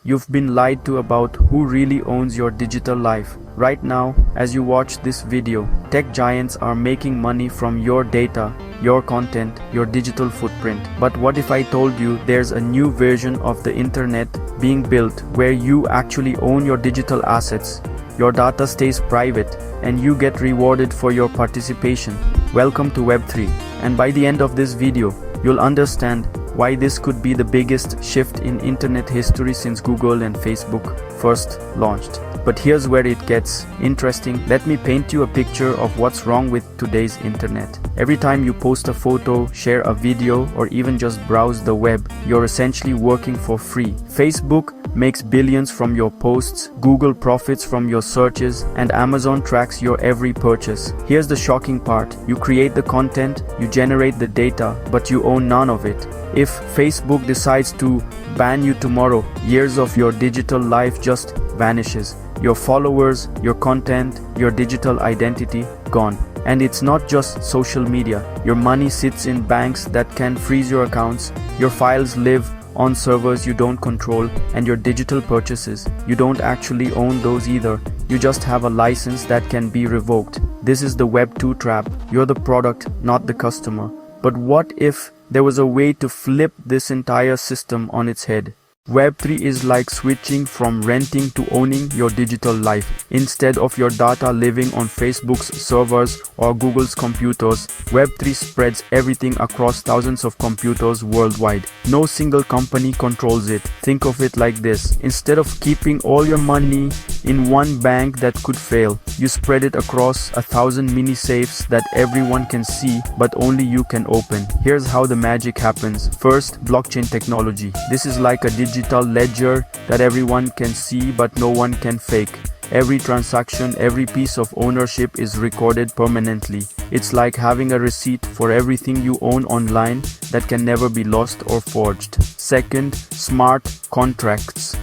You've been lied to about who really owns your digital life. Right now, as you watch this video, tech giants are making money from your data, your content, your digital footprint. But what if I told you there's a new version of the internet being built where you actually own your digital assets? Your data stays private and you get rewarded for your participation. Welcome to Web3, and by the end of this video, you'll understand why this could be the biggest shift in internet history since Google and Facebook first launched. But here's where it gets interesting. Let me paint you a picture of what's wrong with today's internet. Every time you post a photo, share a video, or even just browse the web, you're essentially working for free. Facebook makes billions from your posts, Google profits from your searches, and Amazon tracks your every purchase. Here's the shocking part. You create the content, you generate the data, but you own none of it. If Facebook decides to ban you tomorrow, years of your digital life just vanishes. Your followers, your content, your digital identity, gone. And it's not just social media. Your money sits in banks that can freeze your accounts. Your files live on servers you don't control, and your digital purchases, you don't actually own those either. You just have a license that can be revoked. This is the Web2 trap. You're the product, not the customer. But what if there was a way to flip this entire system on its head? Web3 is like switching from renting to owning your digital life. Instead of your data living on Facebook's servers or Google's computers, Web3 spreads everything across thousands of computers worldwide. No single company controls it. Think of it like this. Instead of keeping all your money in one bank that could fail, you spread it across 1,000 mini safes that everyone can see but only you can open. Here's how the magic happens. First, blockchain technology. This is like a digital ledger that everyone can see but no one can fake. Every transaction, every piece of ownership is recorded permanently. It's like having a receipt for everything you own online that can never be lost or forged. Second, smart contracts.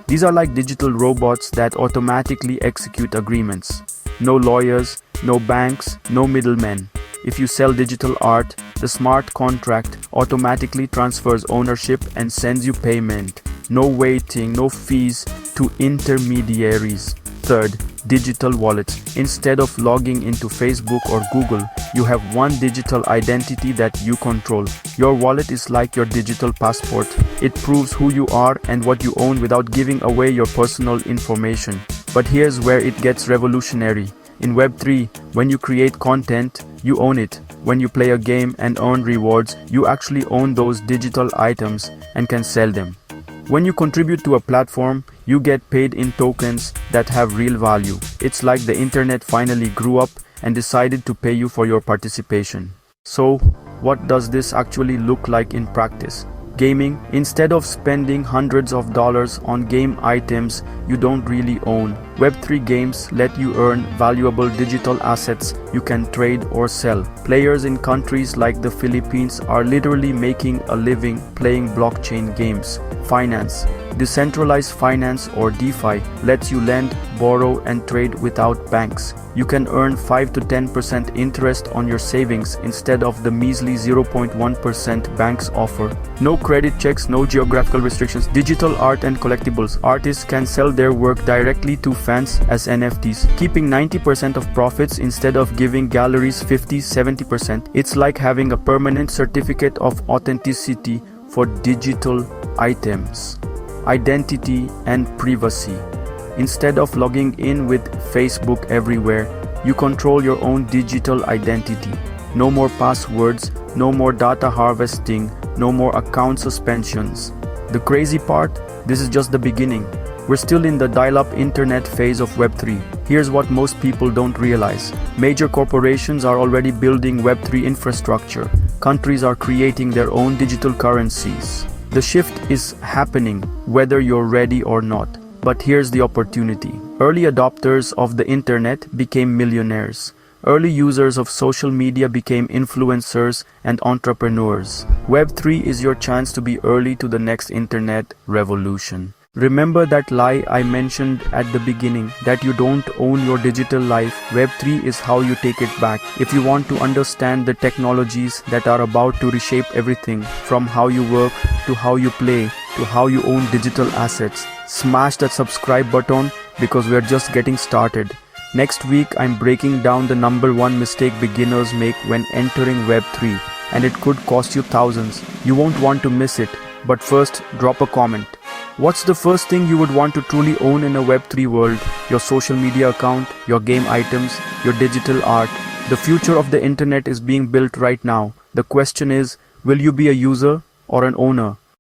These are like digital robots that automatically execute agreements. No lawyers, no banks, no middlemen. If you sell digital art, the smart contract automatically transfers ownership and sends you payment. No waiting, no fees to intermediaries. Third, digital wallets. Instead of logging into Facebook or Google, you have one digital identity that you control. Your wallet is like your digital passport. It proves who you are and what you own without giving away your personal information. But here's where it gets revolutionary. In Web3, when you create content, you own it. When you play a game and earn rewards, you actually own those digital items and can sell them. When you contribute to a platform, you get paid in tokens that have real value. It's like the internet finally grew up and decided to pay you for your participation. So, what does this actually look like in practice? Gaming. Instead of spending hundreds of dollars on game items you don't really own, Web3 games let you earn valuable digital assets you can trade or sell. Players in countries like the Philippines are literally making a living playing blockchain games. Finance. Decentralized finance, or DeFi, lets you lend, borrow and trade without banks. You can earn 5 to 10% interest on your savings instead of the measly 0.1% banks offer. No credit checks, no geographical restrictions. Digital art and collectibles. Artists can sell their work directly to fans as NFTs, keeping 90% of profits instead of giving galleries 50-70%. It's like having a permanent certificate of authenticity for digital items. Identity and privacy. Instead of logging in with Facebook everywhere, you control your own digital identity. No more passwords, no more data harvesting, no more account suspensions. The crazy part? This is just the beginning. We're still in the dial-up internet phase of Web3. Here's what most people don't realize. Major corporations are already building Web3 infrastructure. Countries are creating their own digital currencies. The shift is happening, whether you're ready or not. But here's the opportunity. Early adopters of the internet became millionaires. Early users of social media became influencers and entrepreneurs. Web3 is your chance to be early to the next internet revolution. Remember that lie I mentioned at the beginning, that you don't own your digital life. Web3 is how you take it back. If you want to understand the technologies that are about to reshape everything, from how you work to how you play to how you own digital assets. Smash that subscribe button because we're just getting started. Next week, I'm breaking down the number one mistake beginners make when entering Web3, and it could cost you thousands. You won't want to miss it. But first, drop a comment. What's the first thing you would want to truly own in a Web3 world? Your social media account, your game items, your digital art. The future of the internet is being built right now. The question is, will you be a user or an owner?